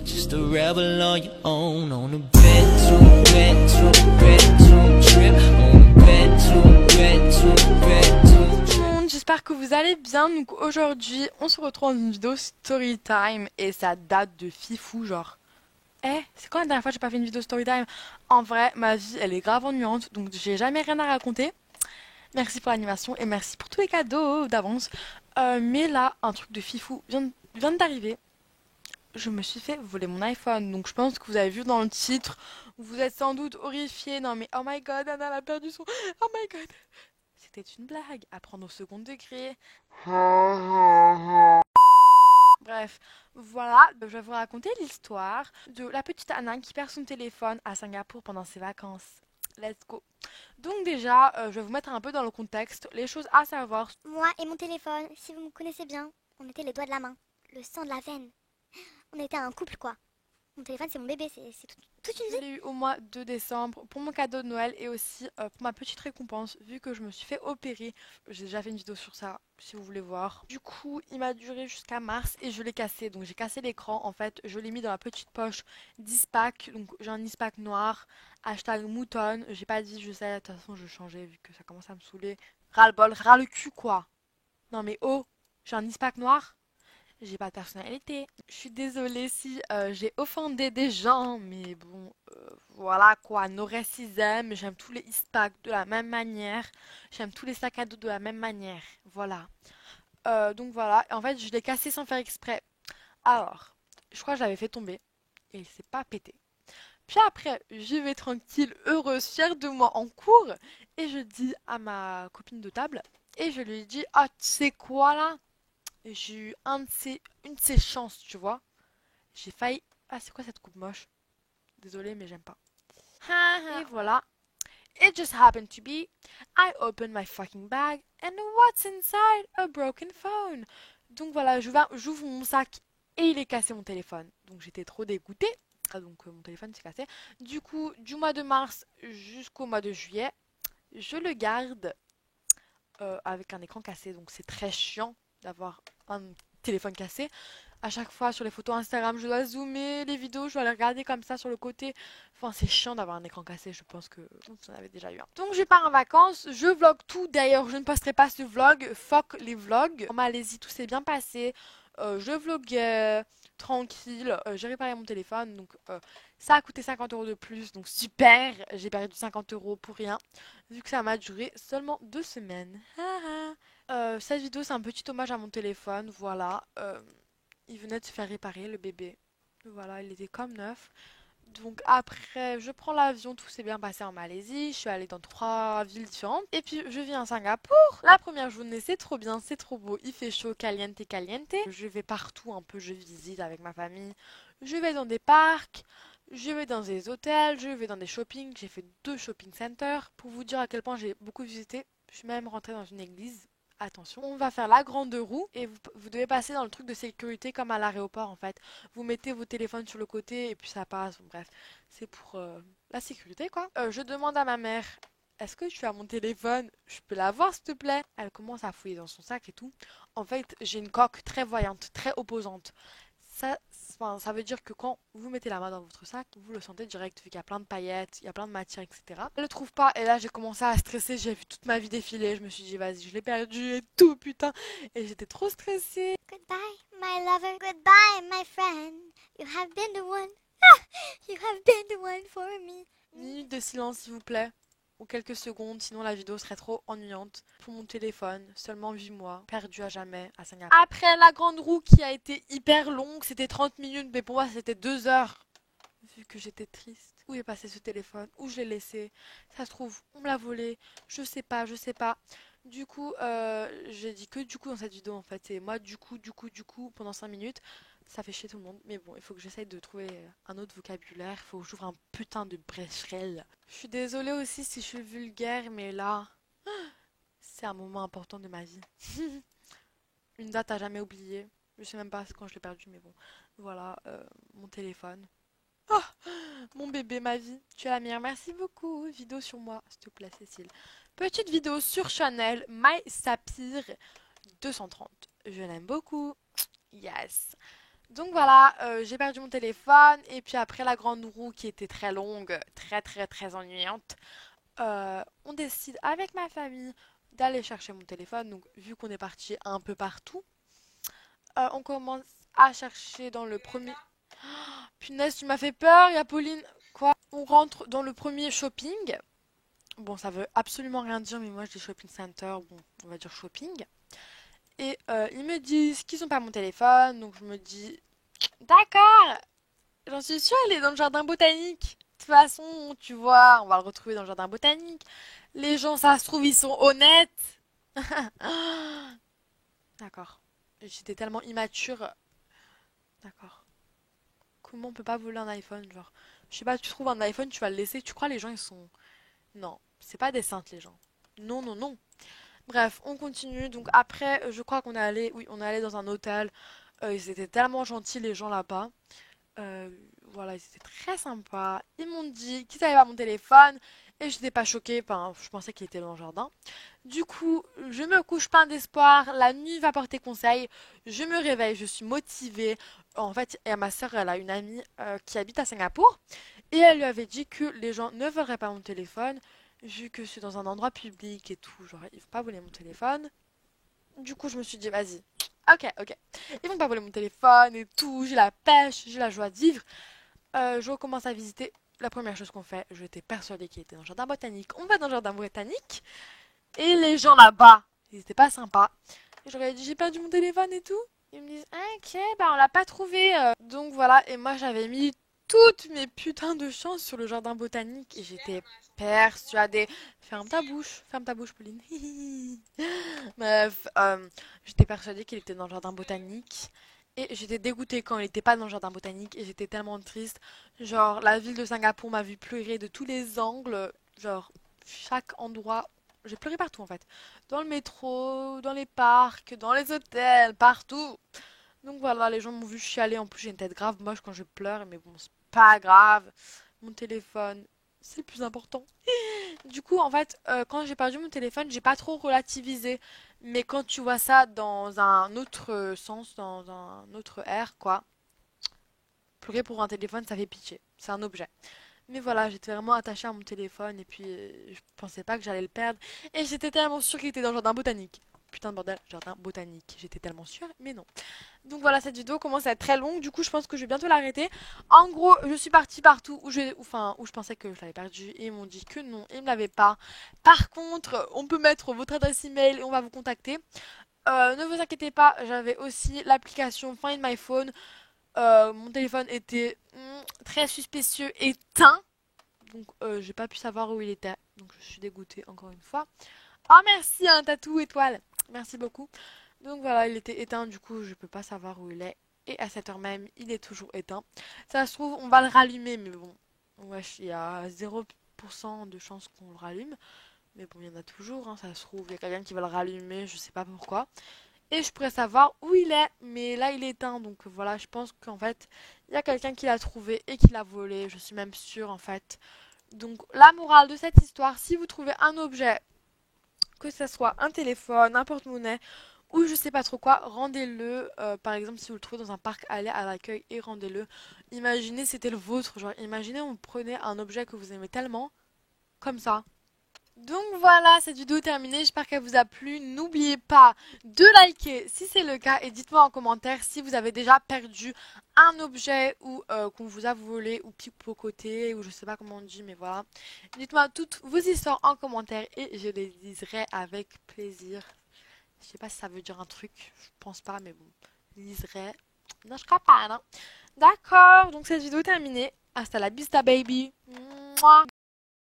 Just a rebel on your own on a bed to trip on a bed to. J'espère que vous allez bien. Donc aujourd'hui, on se retrouve dans une vidéo story time et ça date de fifou genre. C'est quand la dernière fois que j'ai pas fait une vidéo story time? En vrai, ma vie elle est grave ennuyante donc j'ai jamais rien à raconter. Merci pour l'animation et merci pour tous les cadeaux d'avance. Mais là, un truc de fifou vient d'arriver. Je me suis fait voler mon iPhone. Donc je pense que vous avez vu dans le titre. Vous êtes sans doute horrifiés. Non mais oh my god, Anna elle a perdu son... Oh my god. C'était une blague à prendre au second degré. Bref, voilà, je vais vous raconter l'histoire de la petite Anna qui perd son téléphone à Singapour pendant ses vacances. Let's go. Donc déjà, je vais vous mettre un peu dans le contexte, les choses à savoir. Moi et mon téléphone, si vous me connaissez bien, on était les doigts de la main, le sang de la veine. On était un couple quoi. Mon téléphone c'est mon bébé, c'est toute une Je vie. l'ai eu au mois de décembre pour mon cadeau de Noël et aussi pour ma petite récompense vu que je me suis fait opérer. J'ai déjà fait une vidéo sur ça si vous voulez voir. Du coup il m'a duré jusqu'à mars et je l'ai cassé. Donc j'ai cassé l'écran en fait. Je l'ai mis dans la petite poche d'Ispac. Donc j'ai un Ispac noir. Hashtag moutonne. J'ai pas dit je sais. De toute façon je changeais vu que ça commence à me saouler. Ras le bol, ras le cul quoi. Non mais oh, j'ai un Ispac noir. J'ai pas de personnalité. Je suis désolée si j'ai offendé des gens, mais bon, voilà quoi. No racism, j'aime tous les Eastpak de la même manière. J'aime tous les sacs à dos de la même manière. Voilà. Donc voilà. En fait, je l'ai cassé sans faire exprès. Alors, je crois que je l'avais fait tomber et il s'est pas pété. Puis après, j'y vais tranquille, heureuse, fière de moi en cours. Et je dis à ma copine de table, et je lui dis, ah, tu sais quoi là? J'ai eu une de ces chances, tu vois. J'ai failli... Ah, c'est quoi cette coupe moche? Désolée, mais j'aime pas. Et voilà. It just happened to be, I opened my fucking bag and what's inside? A broken phone. Donc voilà, j'ouvre mon sac et il est cassé mon téléphone. Donc j'étais trop dégoûtée. Donc mon téléphone s'est cassé. Du coup, du mois de mars jusqu'au mois de juillet, je le garde avec un écran cassé. Donc c'est très chiant d'avoir un téléphone cassé. À chaque fois sur les photos Instagram, je dois zoomer les vidéos, je dois les regarder comme ça sur le côté. Enfin, c'est chiant d'avoir un écran cassé, je pense que vous en avez déjà eu un. Donc je pars en vacances, je vlog tout. D'ailleurs, je ne posterai pas ce vlog, fuck les vlogs. En Malaisie, tout s'est bien passé. Je vloguais tranquille, j'ai réparé mon téléphone, donc ça a coûté 50 € de plus, donc super, j'ai perdu 50 € pour rien, vu que ça m'a duré seulement 2 semaines. Cette vidéo c'est un petit hommage à mon téléphone, voilà. Il venait de se faire réparer le bébé. Voilà, il était comme neuf. Donc après, je prends l'avion, tout s'est bien passé en Malaisie. Je suis allée dans 3 villes différentes. Et puis je viens à Singapour. La première journée, c'est trop bien, c'est trop beau. Il fait chaud, caliente, caliente. Je vais partout un peu, je visite avec ma famille. Je vais dans des parcs. Je vais dans des hôtels. Je vais dans des shopping. J'ai fait 2 shopping centers. Pour vous dire à quel point j'ai beaucoup visité. Je suis même rentrée dans une église. Attention, on va faire la grande roue et vous devez passer dans le truc de sécurité comme à l'aéroport en fait. Vous mettez vos téléphones sur le côté et puis ça passe. Bref, c'est pour la sécurité quoi. Je demande à ma mère, est-ce que tu as mon téléphone? Je peux l'avoir s'il te plaît? Elle commence à fouiller dans son sac et tout. En fait, j'ai une coque très voyante, très opposante. Ça veut dire que quand vous mettez la main dans votre sac, vous le sentez direct vu qu'il y a plein de paillettes, il y a plein de matière, etc. Elle le trouve pas et là j'ai commencé à stresser, j'ai vu toute ma vie défiler, je me suis dit vas-y je l'ai perdu et tout putain et j'étais trop stressée. Goodbye, my lover. Goodbye, my friend. You have been the one. You have been the one for me. Minute de silence s'il vous plaît. Ou quelques secondes, sinon la vidéo serait trop ennuyante. Pour mon téléphone, seulement 8 mois, perdu à jamais à Singapour. Après la grande roue qui a été hyper longue, c'était 30 minutes, mais pour moi c'était 2 heures. Vu que j'étais triste. Où est passé ce téléphone? Où je l'ai laissé? Ça se trouve, on me l'a volé. Je sais pas, je sais pas. Du coup, j'ai dit que du coup dans cette vidéo en fait. C'est moi du coup, pendant 5 minutes. Ça fait chier tout le monde. Mais bon, il faut que j'essaye de trouver un autre vocabulaire. Il faut que j'ouvre un putain de brècherelle. Je suis désolée aussi si je suis vulgaire, mais là, c'est un moment important de ma vie. Une date à jamais oubliée. Je sais même pas quand je l'ai perdu, mais bon. Voilà, mon téléphone. Oh, mon bébé, ma vie, tu es la meilleure. Merci beaucoup. Vidéo sur moi, s'il te plaît, Cécile. Petite vidéo sur Chanel, My Sapphire 230. Je l'aime beaucoup. Yes. Donc voilà, j'ai perdu mon téléphone et puis après la grande roue qui était très longue, très ennuyante, on décide avec ma famille d'aller chercher mon téléphone. Donc vu qu'on est parti un peu partout, on commence à chercher dans le premier... Punaise, tu m'as fait peur, il y a Pauline. Quoi? On rentre dans le premier shopping. Bon, ça veut absolument rien dire, mais moi je dis shopping center, bon, on va dire shopping. Et ils me disent qu'ils ont pas mon téléphone, donc je me dis, d'accord, j'en suis sûre, il est dans le jardin botanique. De toute façon, tu vois, on va le retrouver dans le jardin botanique. Les gens, ça se trouve, ils sont honnêtes. D'accord. J'étais tellement immature. D'accord. Comment on peut pas voler un iPhone, genre? Je sais pas, tu trouves un iPhone, tu vas le laisser. Tu crois les gens, ils sont... Non, c'est pas des saintes, les gens. Non, non, non. Bref, on continue. Donc après, je crois qu'on est allé... Oui, on est allé dans un hôtel. Ils étaient tellement gentils, les gens là-bas. Euh, voilà, ils étaient très sympas. Ils m'ont dit qu'ils avaient pas mon téléphone et j'étais pas choquée. Enfin, je pensais qu'il était dans le jardin. Du coup, je me couche plein d'espoir. La nuit va porter conseil. Je me réveille, je suis motivée. En fait, et ma soeur, elle a une amie qui habite à Singapour et elle lui avait dit que les gens ne voleraient pas mon téléphone vu que c'est dans un endroit public et tout. Genre, ils vont pas voler mon téléphone. Du coup, je me suis dit, vas-y. Ok, ok. Ils vont pas voler mon téléphone et tout. J'ai la pêche, j'ai la joie de vivre. Je recommence à visiter. La première chose qu'on fait, j'étais persuadée qu'il était dans le jardin botanique. On va dans le jardin botanique. Et les gens là-bas, ils étaient pas sympas. Et j'aurais dit, j'ai perdu mon téléphone et tout. Ils me disent, ah, ok, bah on l'a pas trouvé. Donc voilà, et moi j'avais mis toutes mes putains de chances sur le jardin botanique. Et j'étais persuadée. Ferme ta bouche, Pauline. Bref, j'étais persuadée qu'il était dans le jardin botanique. Et j'étais dégoûtée quand il n'était pas dans le jardin botanique. Et j'étais tellement triste. Genre, la ville de Singapour m'a vu pleurer de tous les angles. Genre, chaque endroit. J'ai pleuré partout en fait. Dans le métro, dans les parcs, dans les hôtels, partout. Donc voilà, les gens m'ont vu chialer. En plus, j'ai une tête grave moche quand je pleure. Mais bon, c'est pas grave. Mon téléphone, c'est le plus important. Du coup, en fait, quand j'ai perdu mon téléphone, j'ai pas trop relativisé. Mais quand tu vois ça dans un autre sens, dans un autre air, quoi, pleurer pour un téléphone, ça fait pitié. C'est un objet. Mais voilà, j'étais vraiment attachée à mon téléphone et puis je pensais pas que j'allais le perdre. Et j'étais tellement sûre qu'il était dans le jardin botanique. Putain de bordel, jardin botanique. J'étais tellement sûre, mais non. Donc voilà, cette vidéo commence à être très longue. Du coup, je pense que je vais bientôt l'arrêter. En gros, je suis partie partout où je pensais que je l'avais perdu. Et ils m'ont dit que non, ils ne l'avaient pas. Par contre, on peut mettre votre adresse email et on va vous contacter. Ne vous inquiétez pas, j'avais aussi l'application Find My Phone. Mon téléphone était très suspicieux éteint. Donc j'ai pas pu savoir où il était. Donc je suis dégoûtée encore une fois. Oh merci un tatou étoile. Merci beaucoup. Donc voilà, il était éteint, du coup je peux pas savoir où il est. Et à cette heure même, il est toujours éteint. Ça se trouve, on va le rallumer, mais bon. Wesh, il y a 0% de chance qu'on le rallume. Mais bon, il y en a toujours, hein, ça se trouve. Il y a quelqu'un qui va le rallumer, je sais pas pourquoi. Et je pourrais savoir où il est, mais là il est éteint. Donc voilà, je pense qu'en fait, il y a quelqu'un qui l'a trouvé et qui l'a volé. Je suis même sûre en fait. Donc la morale de cette histoire, si vous trouvez un objet, que ce soit un téléphone, un porte-monnaie ou je sais pas trop quoi, rendez-le. Par exemple, si vous le trouvez dans un parc, allez à l'accueil et rendez-le. Imaginez c'était le vôtre, genre imaginez on prenait un objet que vous aimez tellement, comme ça. Donc voilà, cette vidéo est terminée, j'espère qu'elle vous a plu. N'oubliez pas de liker si c'est le cas et dites-moi en commentaire si vous avez déjà perdu un objet ou qu'on vous a volé ou pipocoté ou je sais pas comment on dit mais voilà. Dites-moi toutes vos histoires en commentaire et je les liserai avec plaisir. Je sais pas si ça veut dire un truc, je pense pas mais bon, je liserai. Non je crois pas non. D'accord, donc cette vidéo est terminée. Hasta la vista baby. Mouah.